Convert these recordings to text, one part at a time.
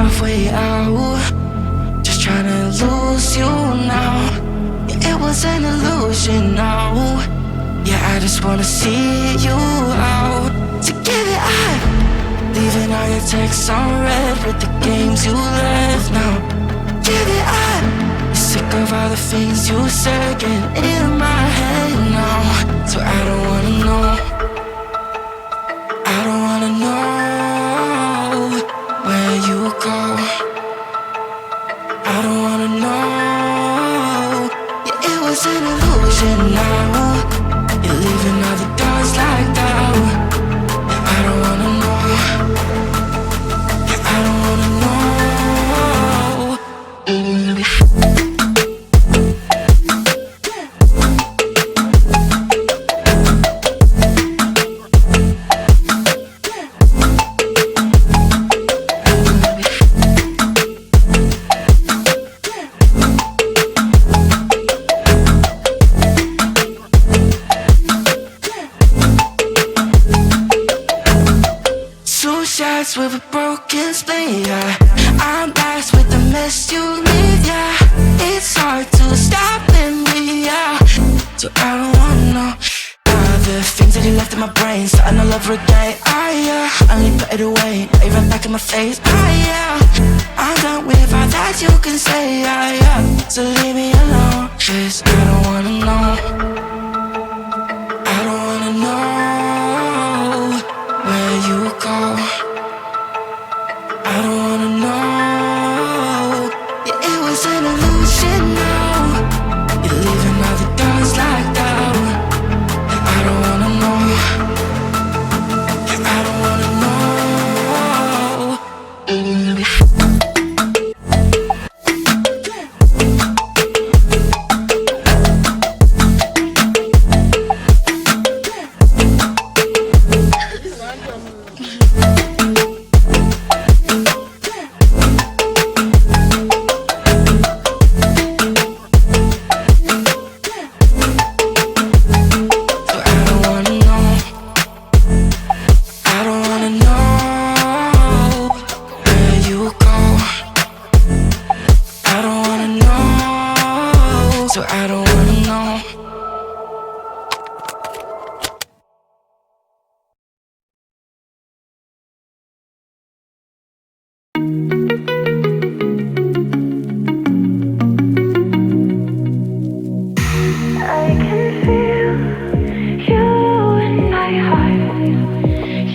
halfway out, just trying to lose you now. Yeah, it was an illusion now. Yeah, I just wanna see you out. So give it up, leaving all your texts on red with the games you left now. Give it up, I'm sick of all the things you said getting in my head now. So I don't wanna know, I don't wanna know where you go. I don't wanna know. Yeah, it was an illusion now. You're leaving all the doors like that. Yeah, I don't wanna know. Yeah, I don't wanna know. With a broken spleen, yeah. I'm blessed with the mess you leave, yeah. It's hard to stop in me, yeah. So I don't wanna know all the things that you left in my brain, starting all over again. Yeah, I only put it away, now you're right back in my face. Yeah, I'm done with all that you can say, yeah. So leave me alone, 'cause I don't wanna know. I don't wanna know where you go. I don't wanna know. Yeah, it was an illusion now. You're leaving all the doors like that. Yeah, I don't wanna know. Yeah, I don't wanna know.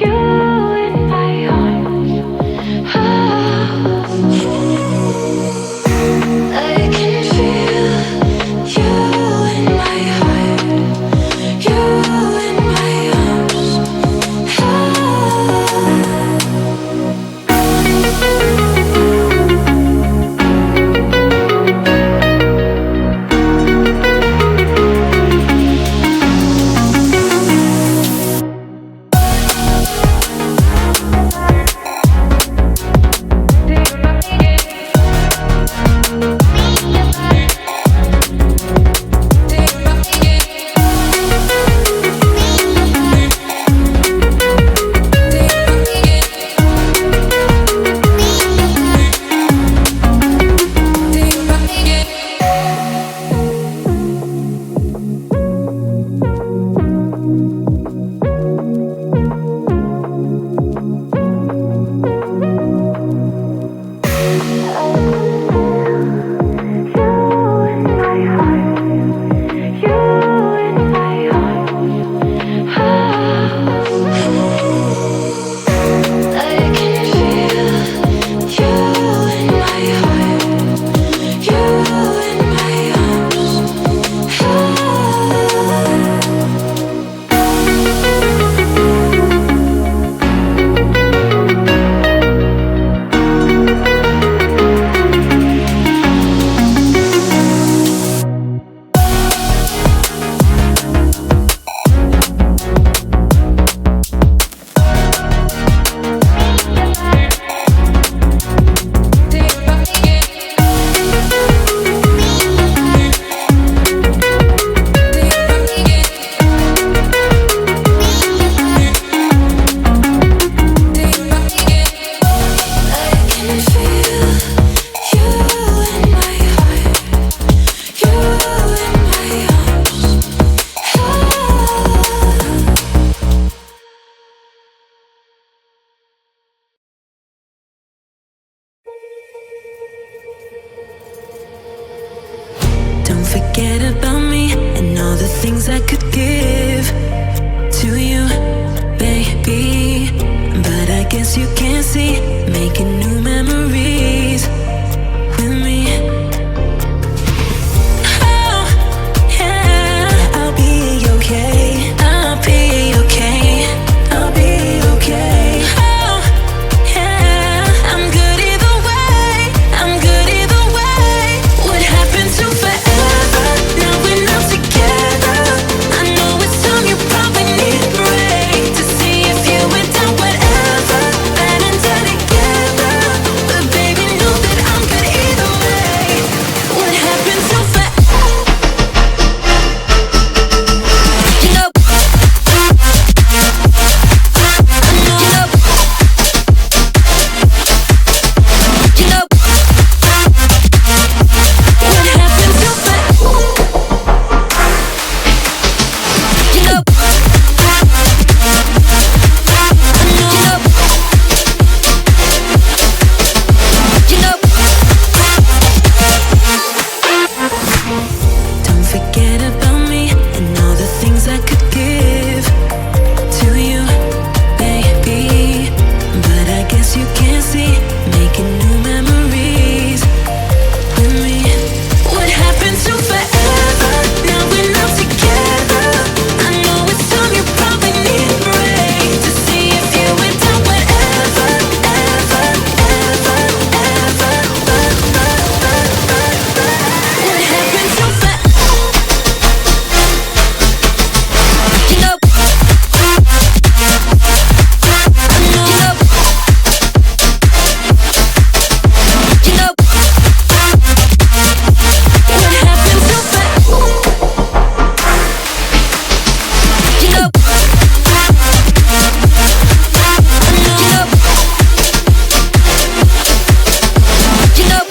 You in my heart. Oh. forget about me and all the things I could give to you, baby. But I guess you can't see, making new memories with me. Oh, yeah, I'll be okay. I'll be okay. I'll be okay. Oh, yeah, I'm good either way. I'm good either way. What happened to forever? Now we're not together. I know it's time you probably need a break to see if you went down whatever. Bad and dead together. But baby, know that I'm good either way. What happened to forever? You know, you know, what happened to forever? You know, don't forget about me and all the things I could give to you, baby. But I guess you can't see, making new memories with me. What happened to forever? Now we're not together. I know it's time you probably need a break to see if you went down whatever, ever, ever, ever. What happened to forever? You know, you know, what happened to forever? You know, you know.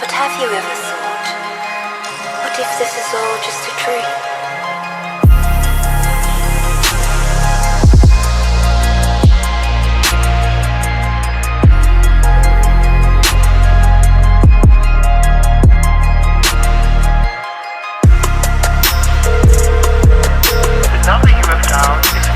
But have you ever thought, what if this is all just a dream? The number you have dialed is